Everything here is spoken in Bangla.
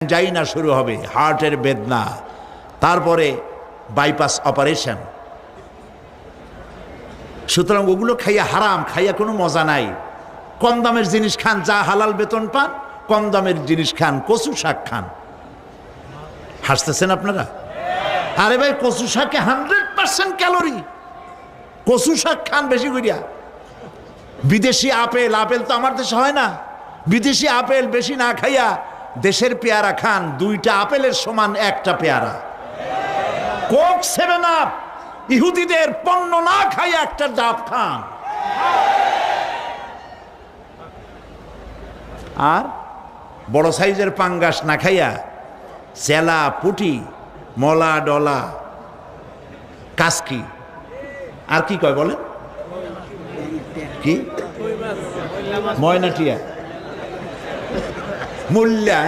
যাইনা শুরু হবে, হার্টের বেদনা, তারপরে বাইপাস অপারেশন। সুতরাং ওগুলো খাইয়া হারাম, খাইয়া কোনো মজা নাই। কম দামের জিনিস খান, যা হালাল বেতন পান, কম দামের জিনিস খান, কচু শাক খান। হাসতেছেন আপনারা? আরে ভাই, কচু শাকে 100% ক্যালোরি। কচু শাক খান বেশি করিয়া। বিদেশি আপেল, আপেল তো আমার দেশে হয় না। বিদেশি আপেল বেশি না খাইয়া দেশের পেয়ারা খান, 2টা আপেলের সমান 1টা পেয়ারা। কোক 7 আপ ইহুদিদের পণ্য না খাইয়া 1টা ডাব খান। আর বড় সাইজের পাঙ্গাস না খাইয়া চেলা, পুটি, মলা, ডলা, কাসকি, আর কি কয় বলেন, কি ময়নাটিয়া, মুল্লা,